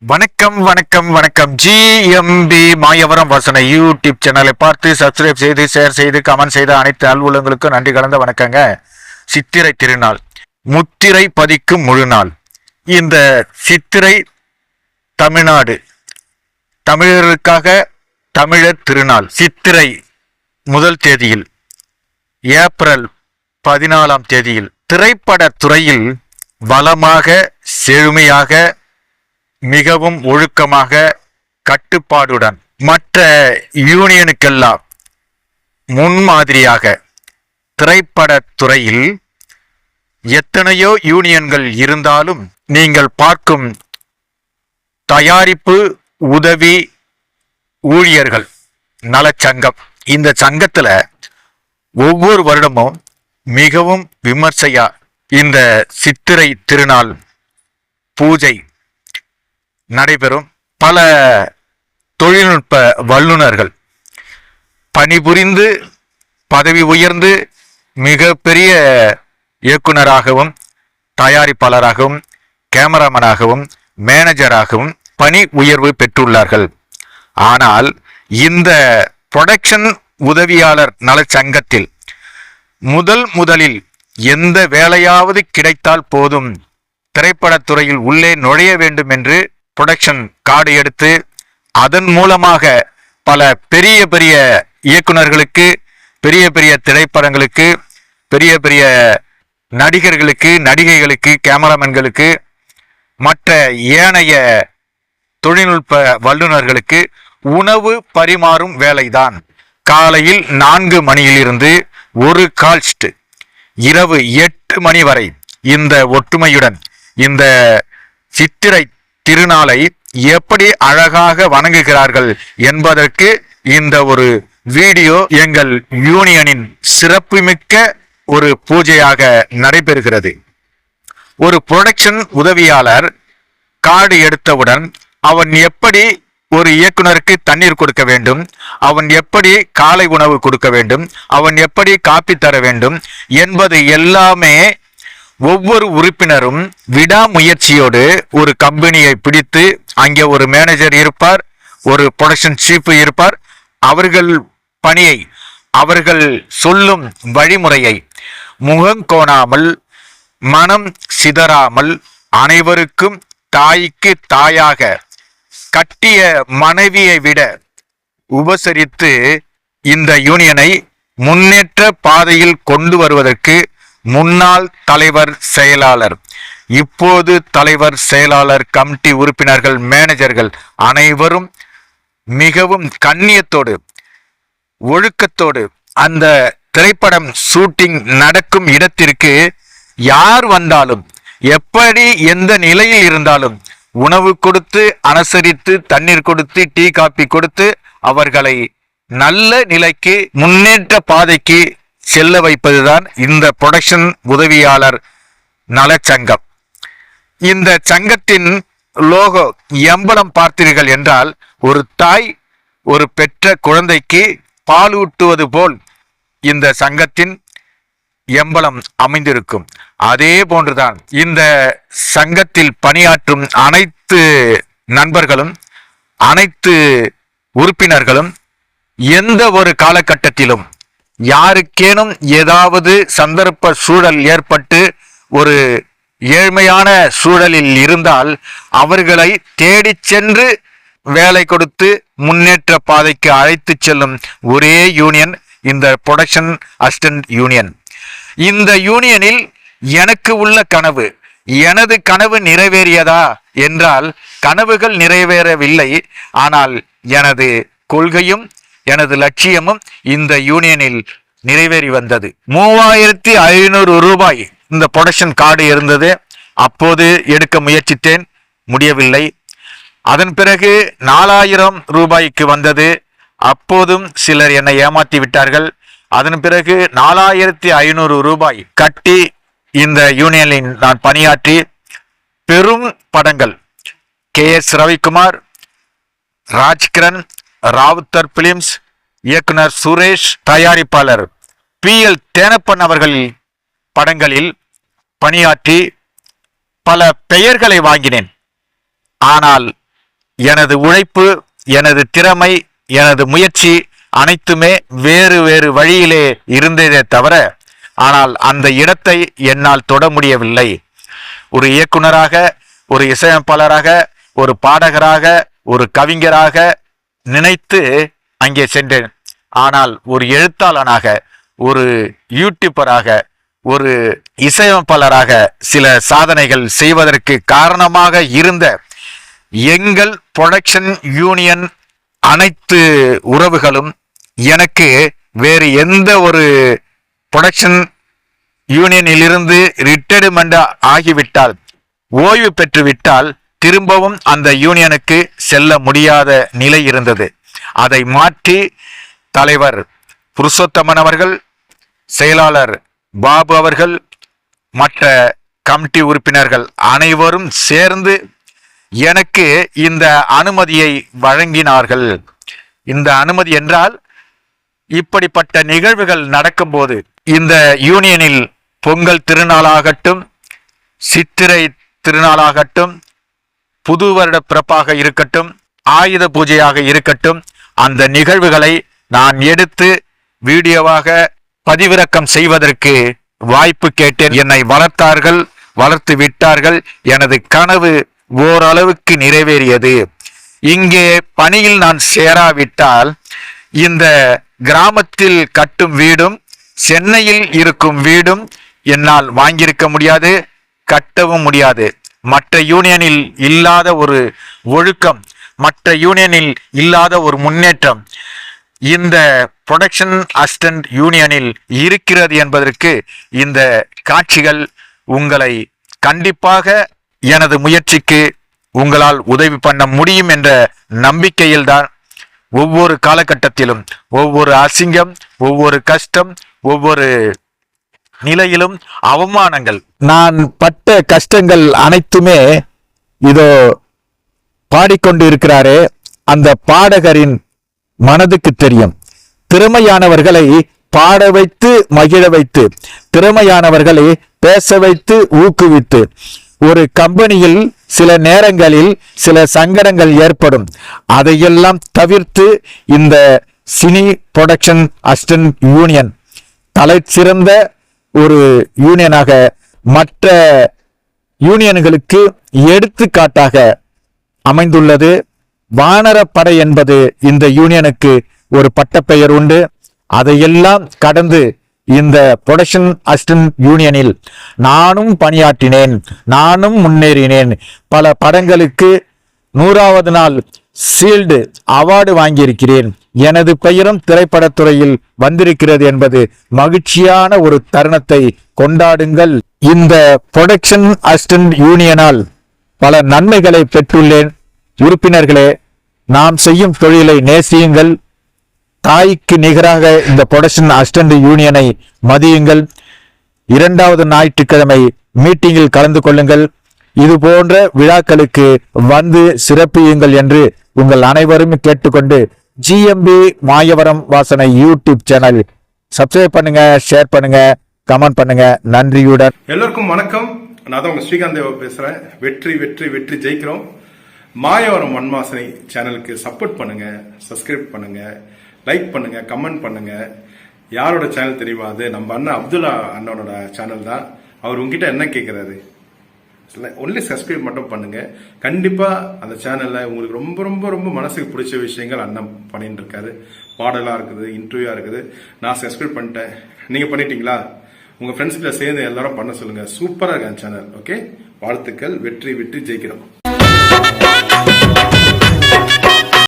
வணக்கம் வணக்கம் வணக்கம். ஜிஎம்பி மாயவரம் வசன யூடியூப் சேனலை பார்த்து சப்ஸ்கிரைப் செய்து ஷேர் செய்து கமெண்ட் செய்த அனைத்து அலுவலங்களுக்கும் நன்றி கலந்த வணக்கங்க. சித்திரை திருநாள், முத்திரை பதிக்கும் முழு நாள். இந்த சித்திரை தமிழ்நாடு தமிழர்களுக்காக தமிழர் திருநாள். சித்திரை முதல் தேதியில், ஏப்ரல் 14ஆம் தேதியில் திரைப்பட துறையில் வளமாக செழுமையாக மிகவும் ஒழுக்கமாக கட்டுப்பாடுடன் மற்ற யூனியனுக்கெல்லாம் முன்மாதிரியாக திரைப்பட துறையில் எத்தனையோ யூனியன்கள் இருந்தாலும் நீங்கள் பார்க்கும் தயாரிப்பு உதவி ஊழியர்கள் நலச்சங்கம், இந்த சங்கத்துல ஒவ்வொரு வருடமும் மிகவும் விமர்சையா இந்த சித்திரை திருநாள் பூஜை நடைபெறும். பல தொழில்நுட்ப வல்லுநர்கள் பணிபுரிந்து பதவி உயர்ந்து மிக பெரிய இயக்குனராகவும் தயாரிப்பாளராகவும் கேமராமேனாகவும் மேனேஜராகவும் பணி உயர்வு பெற்றுள்ளார்கள். ஆனால் இந்த புரொடக்ஷன் உதவியாளர் நலச்சங்கத்தில் முதலில் எந்த வேலையாவது கிடைத்தால் போதும், திரைப்படத்துறையில் உள்ளே நுழைய வேண்டும் என்று புரொடக்ஷன் கார்டு எடுத்து அதன் மூலமாக பல பெரிய பெரிய இயக்குனர்களுக்கு, பெரிய பெரிய திரைப்படங்களுக்கு, பெரிய பெரிய நடிகர்களுக்கு, நடிகைகளுக்கு, கேமராமேன்களுக்கு, மற்ற ஏனைய தொழில்நுட்ப வல்லுநர்களுக்கு உணவு பரிமாறும் வேலைதான். காலையில் 4 மணியிலிருந்து ஒரு கால்ஸ்ட் இரவு 8 மணி வரை இந்த ஒற்றுமையுடன் இந்த சித்திரை திருநாளை எப்படி அழகாக வணங்குகிறார்கள் என்பதற்கு இந்த ஒரு வீடியோ எங்கள் யூனியனின் சிறப்புமிக்க ஒரு பூஜையாக நடைபெறுகிறது. ஒரு புரொடக்ஷன் உதவியாளர் கார்டு எடுத்தவுடன் அவன் எப்படி ஒரு இயக்குனருக்கு தண்ணீர் கொடுக்க வேண்டும், அவன் எப்படி காலை உணவு கொடுக்க வேண்டும், அவன் எப்படி காப்பி தர வேண்டும் என்பது எல்லாமே ஒவ்வொரு உறுப்பினரும் விடாமுயற்சியோடு ஒரு கம்பெனியை பிடித்து, அங்கே ஒரு மேனேஜர் இருப்பார், ஒரு புரொடக்ஷன் சீஃப் இருப்பார். அவர்கள் பணியை, அவர்கள் சொல்லும் வழிமுறையை முகம் கோணாமல் மனம் சிதறாமல் அனைவருக்கும் தாய்க்கு தாயாக கட்டிய மனைவியை விட உபசரித்து இந்த யூனியனை முன்னேற்ற பாதையில் கொண்டு வருவதற்கு முன்னாள் தலைவர் செயலாளர், இப்போது தலைவர் செயலாளர், கமிட்டி உறுப்பினர்கள், மேனேஜர்கள் அனைவரும் மிகவும் கண்ணியத்தோடு ஒழுக்கத்தோடு அந்த திரைப்படம் ஷூட்டிங் நடக்கும் இடத்திற்கு யார் வந்தாலும், எப்படி எந்த நிலையில் இருந்தாலும் உணவு கொடுத்து அனுசரித்து, தண்ணீர் கொடுத்து, டீ காப்பி கொடுத்து அவர்களை நல்ல நிலைக்கு முன்னேற்ற பாதைக்கு செல்ல வைப்பதுதான் இந்த புரொடக்ஷன் உதவியாளர் நலச்சங்கம். இந்த சங்கத்தின் லோகோ எம்பலம் பார்த்தீர்கள் என்றால், ஒரு தாய் ஒரு பெற்ற குழந்தைக்கு பால் ஊட்டுவது போல் இந்த சங்கத்தின் எம்பலம் அமைந்திருக்கும். அதே போன்றுதான் இந்த சங்கத்தில் பணியாற்றும் அனைத்து நண்பர்களும் அனைத்து உறுப்பினர்களும் எந்த ஒரு காலகட்டத்திலும் யாருக்கேனும் ஏதாவது சந்தர்ப்ப சூழல் ஏற்பட்டு ஒரு ஏழ்மையான சூழலில் இருந்தால் அவர்களை தேடி சென்று வேலை கொடுத்து முன்னேற்ற பாதைக்கு அழைத்து செல்லும் ஒரே யூனியன் இந்த புரொடக்ஷன் அசிஸ்டன்ட் யூனியன். இந்த யூனியனில் எனக்கு உள்ள கனவு, எனது கனவு நிறைவேறியதா என்றால் கனவுகள் நிறைவேறவில்லை. ஆனால் எனது கொள்கையும் எனது லட்சியமும் இந்த யூனியனில் நிறைவேறி வந்தது. 3500 ரூபாய் இந்த புரொடக்ஷன் கார்டு இருந்தது. அப்போது எடுக்க முயற்சித்தேன், முடியவில்லை. அதன் பிறகு 4000 ரூபாய்க்கு வந்தது. அப்போதும் சிலர் என்னை ஏமாற்றி விட்டார்கள். அதன் பிறகு 4500 ரூபாய் கட்டி இந்த யூனியனில் நான் பணியாற்றி பெரும் படங்கள் KS ரவிக்குமார், ராஜ்கிரண், ராவுத்தர் பிலிம்ஸ், இயக்குனர் சுரேஷ், தயாரிப்பாளர் PL தேனப்பன் அவர்கள் படங்களில் பணியாற்றி பல பெயர்களை வாங்கினேன். ஆனால் எனது உழைப்பு, எனது திறமை, எனது முயற்சி அனைத்துமே வேறு வேறு வழியிலே இருந்ததே தவிர, ஆனால் அந்த இடத்தை என்னால் தொட முடியவில்லை. ஒரு இயக்குனராக, ஒரு இசையமைப்பாளராக, ஒரு பாடகராக, ஒரு கவிஞராக நினைத்து அங்கே சென்றேன். ஆனால் ஒரு எழுத்தாளனாக, ஒரு யூடியூபராக, ஒரு இசையமைப்பாளராக சில சாதனைகள் செய்வதற்கு காரணமாக இருந்த எங்கள் புரொடக்ஷன் யூனியன் அனைத்து உறவுகளும் எனக்கு வேறு எந்த ஒரு புரொடக்ஷன் யூனியனிலிருந்து ரிட்டையர்மெண்ட் ஆகிவிட்டால், ஓய்வு பெற்றுவிட்டால் திரும்பவும் அந்த யூனியனுக்கு செல்ல முடியாத நிலை இருந்தது. அதை மாற்றி தலைவர் புருஷோத்தமன் அவர்கள், செயலாளர் பாபு அவர்கள், மற்ற கமிட்டி உறுப்பினர்கள் அனைவரும் சேர்ந்து எனக்கு இந்த அனுமதியை வழங்கினார்கள். இந்த அனுமதி என்றால், இப்படிப்பட்ட நிகழ்வுகள் நடக்கும்போது இந்த யூனியனில் பொங்கல் திருநாளாகட்டும், சித்திரை திருநாளாகட்டும், புது வருட பிறப்பாக இருக்கட்டும், ஆயுத பூஜையாக இருக்கட்டும், அந்த நிகழ்வுகளை நான் எடுத்து வீடியோவாக பதிவிறக்கம் செய்வதற்கு வாய்ப்பு கேட்டேன். என்னை வளர்த்தார்கள், வளர்த்து விட்டார்கள். எனது கனவு ஓரளவுக்கு நிறைவேறியது. இங்கே பணியில் நான் சேராவிட்டால் இந்த கிராமத்தில் கட்டும் வீடும், சென்னையில் இருக்கும் வீடும் என்னால் வாங்கியிருக்க முடியாது, கட்டவும் முடியாது. மற்ற யூனியனில் இல்லாத ஒரு ஒழுக்கம், மற்ற யூனியனில் இல்லாத ஒரு முன்னேற்றம் இந்த புரொடக்ஷன் அசிஸ்டன்ட் யூனியனில் இருக்கிறது என்பதற்கு இந்த காட்சிகள் உங்களை கண்டிப்பாக எனது முயற்சிக்கு உங்களால் உதவி பண்ண முடியும் என்ற நம்பிக்கையில்தான் ஒவ்வொரு காலகட்டத்திலும் ஒவ்வொரு அசிங்கம், ஒவ்வொரு கஷ்டம், ஒவ்வொரு நிலையிலும் அவமானங்கள், நான் பட்ட கஷ்டங்கள் அனைத்துமே இதோ பாடிக்கொண்டு இருக்கிறாரே அந்த பாடகரின் மனதுக்கு தெரியும். திறமையானவர்களை பாட வைத்து மகிழ வைத்து, திறமையானவர்களை பேச வைத்து ஊக்குவித்து, ஒரு கம்பெனியில் சில நேரங்களில் சில சங்கடங்கள் ஏற்படும், அதையெல்லாம் தவிர்த்து இந்த சினி புரொடக்ஷன் அசிஸ்டன்ட் யூனியன் தலை சிறந்த ஒரு யூனியனாக மற்ற யூனியன்களுக்கு எடுத்துக்காட்டாக அமைந்துள்ளது. வானரப்படை என்பது இந்த யூனியனுக்கு ஒரு பட்டப்பெயர் உண்டு. அதையெல்லாம் கடந்து இந்த புரொடக்ஷன் அசிஸ்டன்ட் யூனியனில் நானும் பணியாற்றினேன், நானும் முன்னேறினேன். பல படங்களுக்கு 100வது நாள் ஷீல்டு அவார்டு வாங்கியிருக்கிறேன். எனது பெயரும் திரைப்படத்துறையில் வந்திருக்கிறது என்பது மகிழ்ச்சியான ஒரு தருணத்தை கொண்டாடுங்கள். இந்த புரொடக்ஷன் அசிஸ்டன்ட் யூனியனால் பல நன்மைகளை பெற்றுள்ளேன். உறுப்பினர்களே, நாம் செய்யும் தொழிலை நேசியுங்கள். தாய்க்கு நிகராக இந்த புரொடக்ஷன் அசிஸ்டன்ட் யூனியனை மதியுங்கள். 2வது ஞாயிற்றுக்கிழமை மீட்டிங்கில் கலந்து கொள்ளுங்கள். இது போன்ற விழாக்களுக்கு வந்து சிறப்பியுங்கள் என்று உங்கள் அனைவரும் கேட்டுக்கொண்டு, ஜிஎம்பி மாயவரம் வாசனை யூடியூப் சேனல் சப்ஸ்கிரைப் பண்ணுங்க, ஷேர் பண்ணுங்க, கமெண்ட் பண்ணுங்க. நன்றியுடன் எல்லோருக்கும் வணக்கம். நான் தான் உங்க ஸ்ரீகாந்த் தேவா பேசுறேன். வெற்றி வெற்றி வெற்றி ஜெயிக்கிறோம். மாயவரம் மண்வாசனை சேனலுக்கு சப்போர்ட் பண்ணுங்க, சப்ஸ்கிரைப் பண்ணுங்க, லைக் பண்ணுங்க, கமெண்ட் பண்ணுங்க. யாரோட சேனல் தெரியுமா? அது நம்ம அண்ணன் அப்துல்லா அண்ணனோட சேனல் தான். அவர் உங்ககிட்ட என்ன கேட்கிறாரு? ஒன்லி சப்ஸ்கிரைப் மட்டும் பண்ணுங்க. கண்டிப்பா அந்த சேனல்ல உங்களுக்கு ரொம்ப ரொம்ப ரொம்ப மனசுக்கு பிடிச்ச விஷயங்கள் அண்ணன் பண்ணிட்டு இருக்காரு. பாடலா இருக்குது, இன்டர்வியூவா இருக்குது. நான் சப்ஸ்கிரைப் பண்ணிட்டேன். நீங்க பண்ணிட்டீங்களா? உங்க ஃப்ரெண்ட்ஸ்கிட்ட சேர்ந்து எல்லாரும் பண்ண சொல்லுங்க. சூப்பரா இருக்கு அந்த சேனல். ஓகே, வாழ்த்துக்கள். வெற்றி வெற்றி ஜெயிக்கிறோம்.